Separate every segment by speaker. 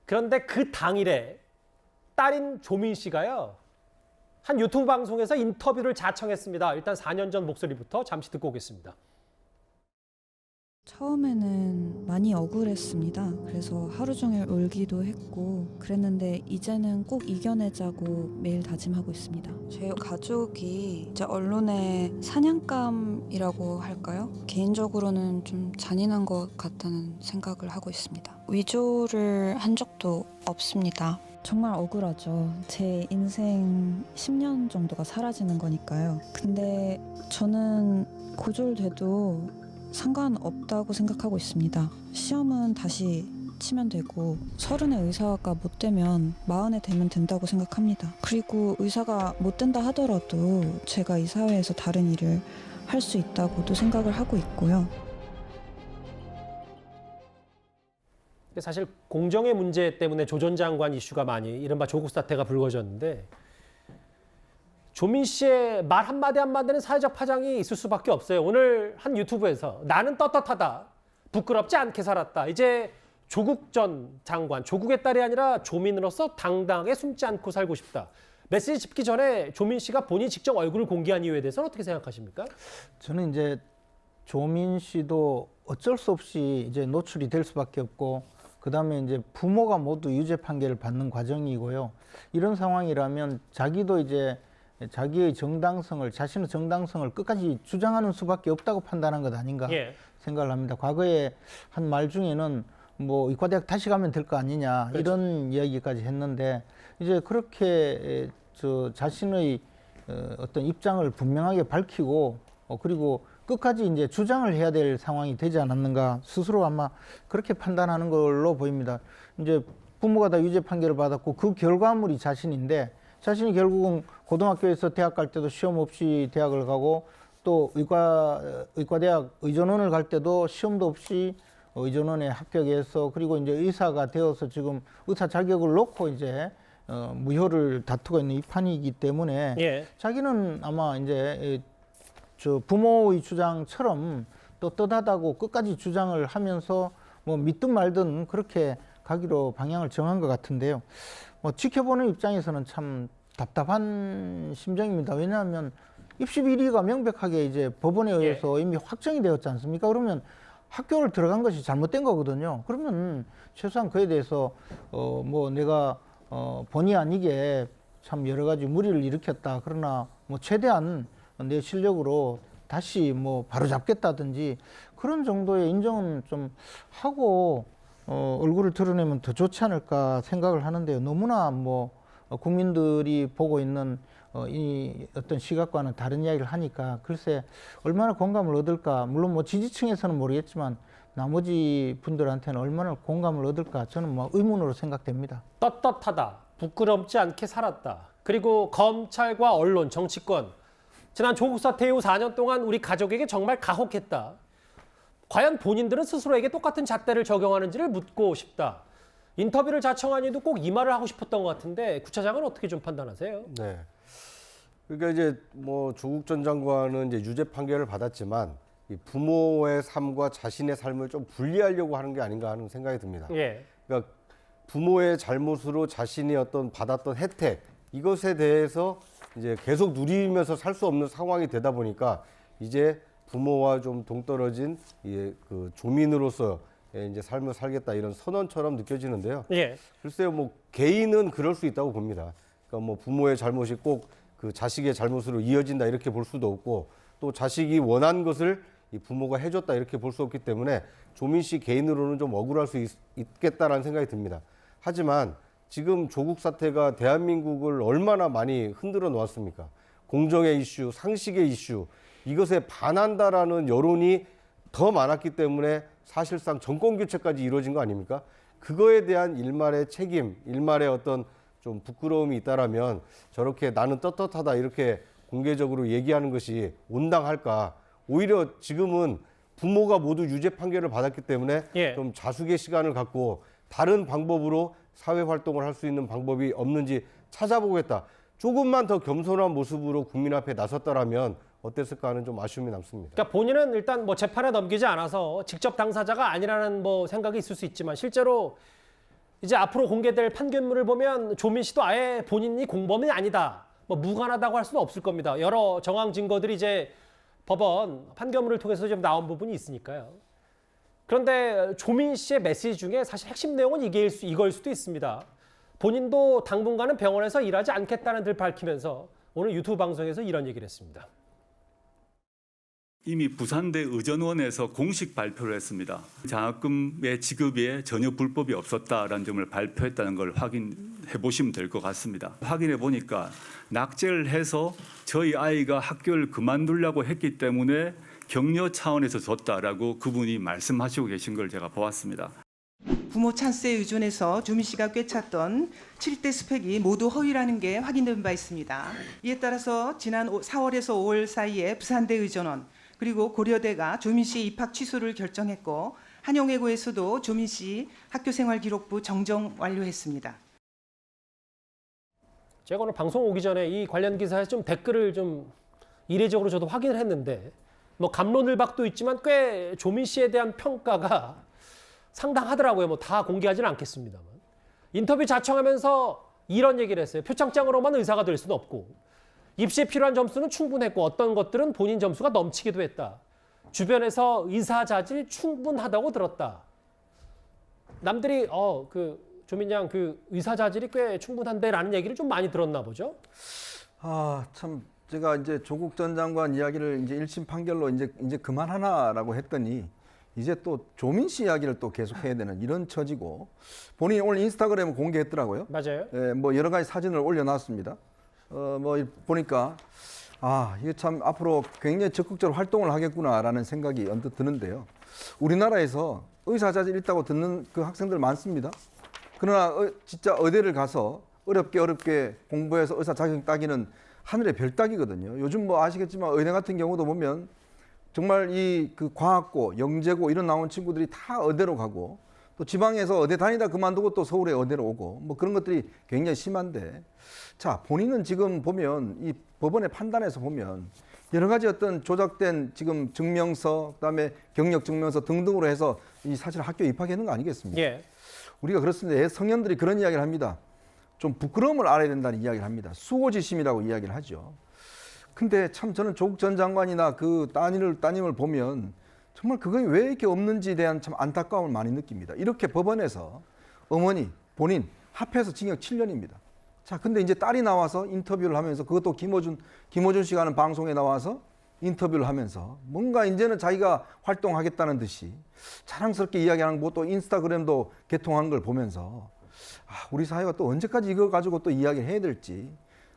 Speaker 1: 그런데 그 당일에 딸인 조민 씨가요. 한 유튜브 방송에서 인터뷰를 자청했습니다. 일단 4년 전 목소리부터 잠시 듣고 오겠습니다.
Speaker 2: 처음에는 많이 억울했습니다. 그래서 하루 종일 울기도 했고 그랬는데 이제는 꼭 이겨내자고 매일 다짐하고 있습니다. 제 가족이 이제 언론의 사냥감이라고 할까요? 개인적으로는 좀 잔인한 것 같다는 생각을 하고 있습니다. 위조를 한 적도 없습니다. 정말 억울하죠. 제 인생 10년 정도가 사라지는 거니까요. 근데 저는 고졸돼도 상관없다고 생각하고 있습니다. 시험은 다시 치면 되고 30에 의사가 못 되면 40에 되면 된다고 생각합니다. 그리고 의사가 못 된다 하더라도 제가 이 사회에서 다른 일을 할 수 있다고도 생각을 하고 있고요.
Speaker 1: 사실 공정의 문제 때문에 조 전 장관 이슈가 많이 이른바 조국 사태가 불거졌는데 조민 씨의 말 한마디 한마디는 사회적 파장이 있을 수밖에 없어요. 오늘 한 유튜브에서 나는 떳떳하다, 부끄럽지 않게 살았다. 이제 조국 전 장관, 조국의 딸이 아니라 조민으로서 당당하게 숨지 않고 살고 싶다. 메시지 짚기 전에 조민 씨가 본인이 직접 얼굴을 공개한 이유에 대해서는 어떻게 생각하십니까?
Speaker 3: 저는 이제 조민 씨도 어쩔 수 없이 이제 노출이 될 수밖에 없고 그다음에 이제 부모가 모두 유죄 판결을 받는 과정이고요. 이런 상황이라면 자기도 이제 자기의 정당성을, 자신의 정당성을 끝까지 주장하는 수밖에 없다고 판단한 것 아닌가 생각을 합니다. 과거에 한 말 중에는 뭐 의과대학 다시 가면 될 거 아니냐 이런 이야기까지 했는데 이제 그렇게 자신의 어떤 입장을 분명하게 밝히고 그리고 끝까지 이제 주장을 해야 될 상황이 되지 않았는가 스스로 아마 그렇게 판단하는 걸로 보입니다. 이제 부모가 다 유죄 판결을 받았고 그 결과물이 자신인데 자신이 결국은 고등학교에서 대학 갈 때도 시험 없이 대학을 가고 또 의과대학 의전원을 갈 때도 시험도 없이 의전원에 합격해서 그리고 이제 의사가 되어서 지금 의사 자격을 놓고 이제 무효를 다투고 있는 이 판이기 때문에 자기는 아마 이제 저 부모의 주장처럼 떳떳하다고 끝까지 주장을 하면서 뭐 믿든 말든 그렇게 가기로 방향을 정한 것 같은데요. 뭐 지켜보는 입장에서는 참 답답한 심정입니다. 왜냐하면 입시 비리가 명백하게 이제 법원에 의해서 이미 확정이 되었지 않습니까? 그러면 학교를 들어간 것이 잘못된 거거든요. 그러면 최소한 그에 대해서 뭐 내가 본의 아니게 참 여러 가지 무리를 일으켰다. 그러나 뭐 최대한 내 실력으로 다시 뭐 바로잡겠다든지 그런 정도의 인정은 좀 하고 얼굴을 드러내면 더 좋지 않을까 생각을 하는데요. 너무나 뭐 국민들이 보고 있는 이 어떤 시각과는 다른 이야기를 하니까 글쎄 얼마나 공감을 얻을까. 물론 뭐 지지층에서는 모르겠지만 나머지 분들한테는 얼마나 공감을 얻을까 저는 뭐 의문으로 생각됩니다.
Speaker 1: 떳떳하다, 부끄럽지 않게 살았다. 그리고 검찰과 언론, 정치권 지난 조국 사태 이후 4년 동안 우리 가족에게 정말 가혹했다. 과연 본인들은 스스로에게 똑같은 잣대를 적용하는지를 묻고 싶다. 인터뷰를 자청한 이유도 꼭 이 말을 하고 싶었던 것 같은데 구 차장은 어떻게 좀 판단하세요?
Speaker 4: 네. 그러니까 이제 뭐 조국 전 장관은 이제 유죄 판결을 받았지만 이 부모의 삶과 자신의 삶을 좀 분리하려고 하는 게 아닌가 하는 생각이 듭니다. 그러니까 부모의 잘못으로 자신이 어떤 받았던 혜택 이것에 대해서 이제 계속 누리면서 살 수 없는 상황이 되다 보니까 이제 부모와 좀 동떨어진 그 조민으로서 이제 삶을 살겠다 이런 선언처럼 느껴지는데요. 글쎄요, 뭐 개인은 그럴 수 있다고 봅니다. 그러니까 뭐 부모의 잘못이 꼭 그 자식의 잘못으로 이어진다 이렇게 볼 수도 없고 또 자식이 원한 것을 이 부모가 해줬다 이렇게 볼 수 없기 때문에 조민 씨 개인으로는 좀 억울할 수 있겠다라는 생각이 듭니다. 하지만 지금 조국 사태가 대한민국을 얼마나 많이 흔들어 놓았습니까? 공정의 이슈, 상식의 이슈, 이것에 반한다라는 여론이 더 많았기 때문에 사실상 정권교체까지 이루어진 거 아닙니까? 그거에 대한 일말의 책임, 일말의 어떤 좀 부끄러움이 있다라면 저렇게 나는 떳떳하다 이렇게 공개적으로 얘기하는 것이 온당할까? 오히려 지금은 부모가 모두 유죄 판결을 받았기 때문에 좀 자숙의 시간을 갖고 다른 방법으로 사회 활동을 할 수 있는 방법이 없는지 찾아보겠다. 조금만 더 겸손한 모습으로 국민 앞에 나섰다라면 어땠을까 하는 좀 아쉬움이 남습니다.
Speaker 1: 그러니까 본인은 일단 뭐 재판에 넘기지 않아서 직접 당사자가 아니라는 뭐 생각이 있을 수 있지만 실제로 이제 앞으로 공개될 판결문을 보면 조민 씨도 아예 본인이 공범이 아니다, 뭐 무관하다고 할 수는 없을 겁니다. 여러 정황 증거들이 이제 법원 판결문을 통해서 좀 나온 부분이 있으니까요. 그런데 조민 씨의 메시지 중에 사실 핵심 내용은 이걸 수도 있습니다. 본인도 당분간은 병원에서 일하지 않겠다는 듯 밝히면서 오늘 유튜브 방송에서 이런 얘기를 했습니다.
Speaker 5: 이미 부산대 의전원에서 공식 발표를 했습니다. 장학금의 지급에 전혀 불법이 없었다라는 점을 발표했다는 걸 확인해 보시면 될 것 같습니다. 확인해 보니까 낙제를 해서 저희 아이가 학교를 그만두려고 했기 때문에 격려 차원에서 줬다라고 그분이 말씀하시고 계신 걸 제가 보았습니다.
Speaker 6: 부모 찬스에 의존해서 조민 씨가 꿰찼던 7대 스펙이 모두 허위라는 게 확인된 바 있습니다. 이에 따라서 지난 4월에서 5월 사이에 부산대 의전원 그리고 고려대가 조민 씨의 입학 취소를 결정했고 한영외고에서도 조민 씨 학교생활 기록부 정정 완료했습니다.
Speaker 1: 제가 오늘 방송 오기 전에 이 관련 기사에서 좀 댓글을 좀 이례적으로 저도 확인을 했는데 뭐 갑론을박도 있지만 꽤 조민 씨에 대한 평가가 상당하더라고요. 뭐 다 공개하지는 않겠습니다만. 인터뷰 자청하면서 이런 얘기를 했어요. 표창장으로만 의사가 될 수는 없고 입시에 필요한 점수는 충분했고 어떤 것들은 본인 점수가 넘치기도 했다. 주변에서 의사 자질 충분하다고 들었다. 남들이 조민 양 그 의사 자질이 꽤 충분한데라는 얘기를 좀 많이 들었나 보죠.
Speaker 7: 참 제가 이제 조국 전 장관 이야기를 이제 1심 판결로 이제 그만하나라고 했더니 이제 또 조민 씨 이야기를 또 계속해야 되는 이런 처지고 본인이 오늘 인스타그램을 공개했더라고요.
Speaker 1: 맞아요.
Speaker 7: 예, 뭐 여러 가지 사진을 올려놨습니다. 뭐 보니까 이게 참 앞으로 굉장히 적극적으로 활동을 하겠구나라는 생각이 언뜻 드는데요. 우리나라에서 의사 자질 있다고 듣는 그 학생들 많습니다. 그러나 진짜 의대를 가서 어렵게 공부해서 의사 자격증 따기는 하늘의 별 따기거든요. 요즘 뭐 아시겠지만 의대 같은 경우도 보면 정말 그 과학고, 영재고 이런 나온 친구들이 다 의대로 가고 또 지방에서 의대 다니다 그만두고 또 서울에 의대로 오고 뭐 그런 것들이 굉장히 심한데 자, 본인은 지금 보면 이 법원의 판단에서 보면 여러 가지 어떤 조작된 지금 증명서, 그다음에 경력 증명서 등등으로 해서 이 사실 학교 입학했는 거 아니겠습니까?
Speaker 1: 예.
Speaker 7: 우리가 그렇습니다. 성년들이 그런 이야기를 합니다. 좀 부끄러움을 알아야 된다는 이야기를 합니다. 수고지심이라고 이야기를 하죠. 근데 참 저는 조국 전 장관이나 그 따님을 보면 정말 그게 왜 이렇게 없는지에 대한 참 안타까움을 많이 느낍니다. 이렇게 법원에서 어머니, 본인 합해서 징역 7년입니다. 자, 근데 이제 딸이 나와서 인터뷰를 하면서 그것도 김어준 씨가 하는 방송에 나와서 인터뷰를 하면서 뭔가 이제는 자기가 활동하겠다는 듯이 자랑스럽게 이야기하는 것도 인스타그램도 개통한 걸 보면서 우리 사회가 또 언제까지 이거 가지고 또 이야기를 해야 될지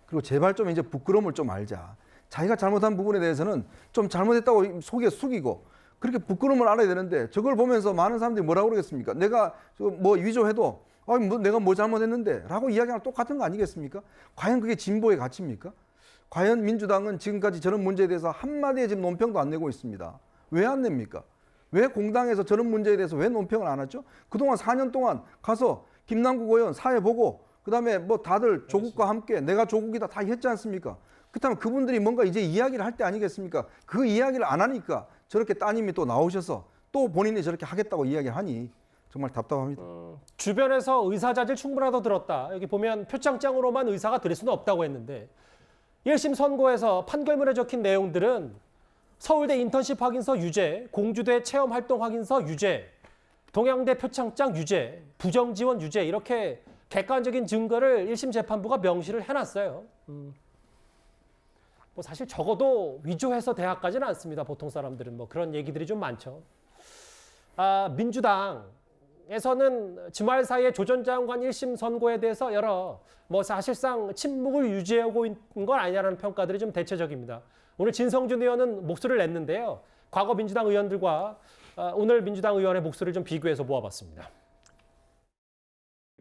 Speaker 7: 그리고 제발 좀 이제 부끄러움을 좀 알자. 자기가 잘못한 부분에 대해서는 좀 잘못했다고 속에 숙이고 그렇게 부끄러움을 알아야 되는데 저걸 보면서 많은 사람들이 뭐라고 그러겠습니까? 내가 뭐 위조해도 내가 뭐 잘못했는데 라고 이야기하는 똑같은 거 아니겠습니까? 과연 그게 진보의 가치입니까? 과연 민주당은 지금까지 저런 문제에 대해서 한마디의 지금 논평도 안 내고 있습니다. 왜 안 냅니까? 왜 공당에서 저런 문제에 대해서 왜 논평을 안 하죠? 그동안 4년 동안 가서 김남국 의원 사회 보고 그다음에 뭐 다들 조국과 함께 내가 조국이다 다 했지 않습니까? 그렇다면 그분들이 뭔가 이제 이야기를 할 때 아니겠습니까? 그 이야기를 안 하니까 저렇게 따님이 또 나오셔서 또 본인이 저렇게 하겠다고 이야기를 하니 정말 답답합니다.
Speaker 1: 주변에서 의사 자질 충분하다고 들었다. 여기 보면 표창장으로만 의사가 될 수는 없다고 했는데 1심 선고에서 판결문에 적힌 내용들은 서울대 인턴십 확인서 유죄, 공주대 체험 활동 확인서 유죄, 동양대 표창장 유죄, 부정 지원 유죄 이렇게 객관적인 증거를 1심 재판부가 명시를 해놨어요. 뭐 사실 적어도 위조해서 대학 가지는 않습니다. 보통 사람들은 뭐 그런 얘기들이 좀 많죠. 민주당에서는 주말 사이에 조 전 장관 1심 선고에 대해서 여러 뭐 사실상 침묵을 유지하고 있는 건 아니냐는 평가들이 좀 대체적입니다. 오늘 진성준 의원은 목소리를 냈는데요. 과거 민주당 의원들과 오늘 민주당 의원의 목소리를 좀 비교해서 모아봤습니다.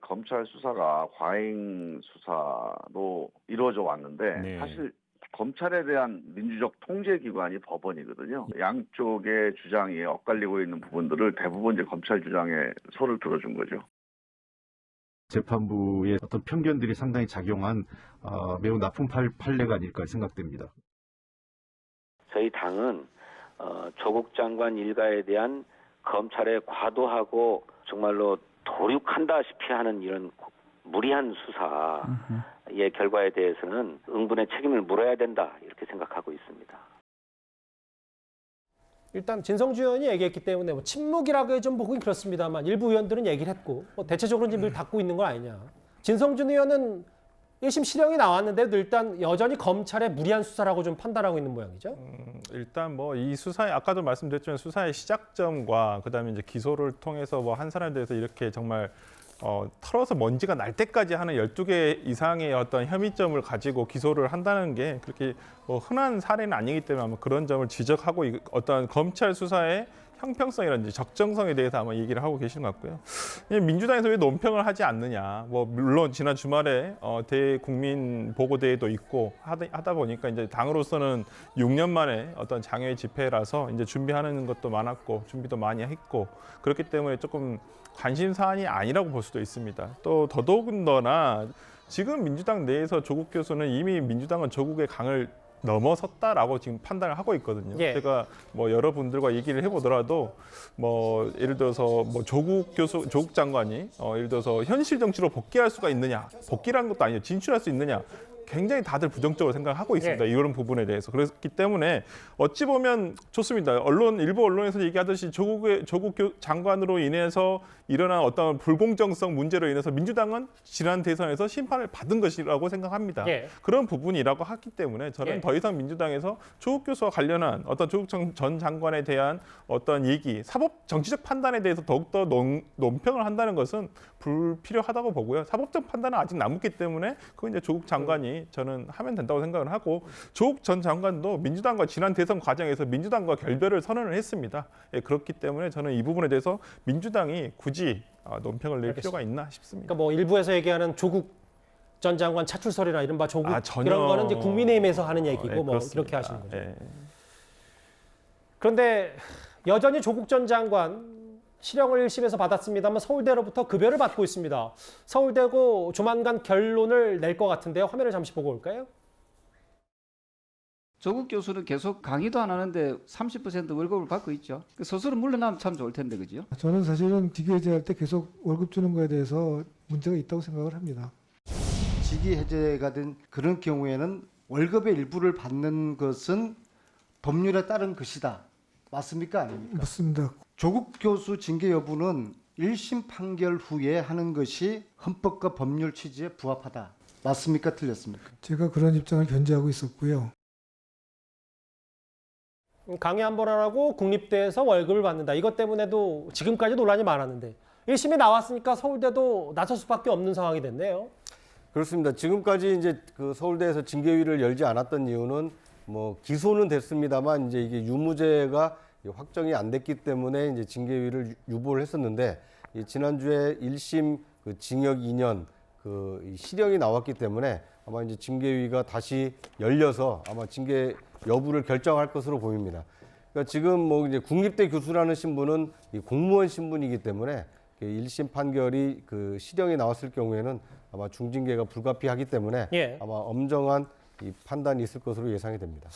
Speaker 8: 검찰 수사가 과잉 수사로 이루어져 왔는데 사실 검찰에 대한 민주적 통제기관이 법원이거든요. 양쪽의 주장이 엇갈리고 있는 부분들을 대부분 이제 검찰 주장에 손을 들어준 거죠.
Speaker 9: 재판부의 어떤 편견들이 상당히 작용한 매우 나쁜 판례가 아닐까 생각됩니다.
Speaker 10: 저희 당은 조국 장관 일가에 대한 검찰의 과도하고 정말로 도륙한다시피 하는 이런 무리한 수사의 결과에 대해서는 응분의 책임을 물어야 된다 이렇게 생각하고 있습니다.
Speaker 1: 일단 진성주 의원이 얘기했기 때문에 뭐 침묵이라고 좀 보긴 그렇습니다만 일부 의원들은 얘기를 했고 대체적으로 이제 늘 닫고 있는 거 아니냐. 진성준 의원은 1심 실형이 나왔는데도 일단 여전히 검찰의 무리한 수사라고 좀 판단하고 있는 모양이죠.
Speaker 11: 일단 뭐 이 수사의 아까도 말씀드렸지만 수사의 시작점과 그다음에 이제 기소를 통해서 뭐 한 사람에 대해서 이렇게 정말 털어서 먼지가 날 때까지 하는 12개 이상의 어떤 혐의점을 가지고 기소를 한다는 게 그렇게 뭐 흔한 사례는 아니기 때문에 아마 그런 점을 지적하고 어떤 검찰 수사의 형평성이라든지 적정성에 대해서 아마 얘기를 하고 계시는 것 같고요. 민주당에서 왜 논평을 하지 않느냐. 뭐 물론 지난 주말에 대국민 보고대회도 있고 하다 보니까 이제 당으로서는 6년 만에 어떤 장외 집회라서 이제 준비하는 것도 많았고 준비도 많이 했고 그렇기 때문에 조금 관심 사안이 아니라고 볼 수도 있습니다. 또 더더군다나 지금 민주당 내에서 조국 교수는 이미 민주당은 조국의 강을 넘어섰다라고 지금 판단을 하고 있거든요.
Speaker 1: 예.
Speaker 11: 제가 뭐 여러분들과 얘기를 해보더라도 뭐 예를 들어서 뭐 조국 장관이 예를 들어서 현실 정치로 복귀할 수가 있느냐, 복귀라는 것도 아니에요. 진출할 수 있느냐. 굉장히 다들 부정적으로 생각하고 있습니다. 이런 부분에 대해서. 그렇기 때문에 어찌 보면 좋습니다. 일부 언론에서 얘기하듯이 조국 장관으로 인해서 일어난 어떤 불공정성 문제로 인해서 민주당은 지난 대선에서 심판을 받은 것이라고 생각합니다. 그런 부분이라고 하기 때문에 저는 더 이상 민주당에서 조국 교수와 관련한 어떤 조국 전 장관에 대한 어떤 얘기, 사법 정치적 판단에 대해서 더욱더 논평을 한다는 것은 불필요하다고 보고요. 사법적 판단은 아직 남았기 때문에 그건 이제 조국 장관이 저는 하면 된다고 생각을 하고 조국 전 장관도 민주당과 지난 대선 과정에서 민주당과 결별을 선언을 했습니다. 그렇기 때문에 저는 이 부분에 대해서 민주당이 굳이 논평을 낼 필요가 있나 싶습니다.
Speaker 1: 그러니까 뭐 일부에서 얘기하는 조국 전 장관 차출설이나 이른바 조국
Speaker 11: 전혀...
Speaker 1: 이런 거는 이제 국민의힘에서 하는 얘기고 뭐
Speaker 11: 그렇습니다.
Speaker 1: 이렇게 하시는 거죠. 그런데 여전히 조국 전 장관 실형을 1심에서 받았습니다만 서울대로부터 급여를 받고 있습니다. 서울대고 조만간 결론을 낼 것 같은데요. 화면을 잠시 보고 올까요?
Speaker 12: 조국 교수는 계속 강의도 안 하는데 30% 월급을 받고 있죠. 스스로 물러나면 참 좋을 텐데, 그죠?
Speaker 13: 저는 사실은 직위 해제할 때 계속 월급 주는 거에 대해서 문제가 있다고 생각을 합니다.
Speaker 14: 직위 해제가 된 그런 경우에는 월급의 일부를 받는 것은 법률에 따른 것이다. 맞습니까? 아닙니까?
Speaker 13: 맞습니다.
Speaker 14: 조국 교수 징계 여부는 1심 판결 후에 하는 것이 헌법과 법률 취지에 부합하다. 맞습니까? 틀렸습니까?
Speaker 13: 제가 그런 입장을 견지하고 있었고요.
Speaker 1: 강의 한 번 하라고 국립대에서 월급을 받는다. 이것 때문에도 지금까지 논란이 많았는데 1심이 나왔으니까 서울대도 나설 수밖에 없는 상황이 됐네요.
Speaker 4: 그렇습니다. 지금까지 이제 그 서울대에서 징계위를 열지 않았던 이유는 뭐 기소는 됐습니다만 이제 이게 유무죄가 확정이 안 됐기 때문에 이제 징계위를 유보를 했었는데 지난주에 1심 그 징역 2년 그 실형이 나왔기 때문에 아마 이제 징계위가 다시 열려서 아마 징계 여부를 결정할 것으로 보입니다. 그러니까 지금 뭐 이제 국립대 교수라는 신분은 공무원 신분이기 때문에 1심 판결이 그 실형이 나왔을 경우에는 아마 중징계가 불가피하기 때문에 아마 엄정한 이 판단이 있을 것으로 예상이 됩니다.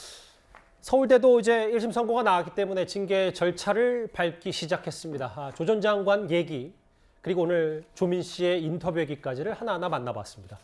Speaker 1: 서울대도 이제 1심 선고가 나왔기 때문에 징계 절차를 밟기 시작했습니다. 조 전 장관 얘기 그리고 오늘 조민 씨의 인터뷰 얘기까지를 하나하나 만나봤습니다.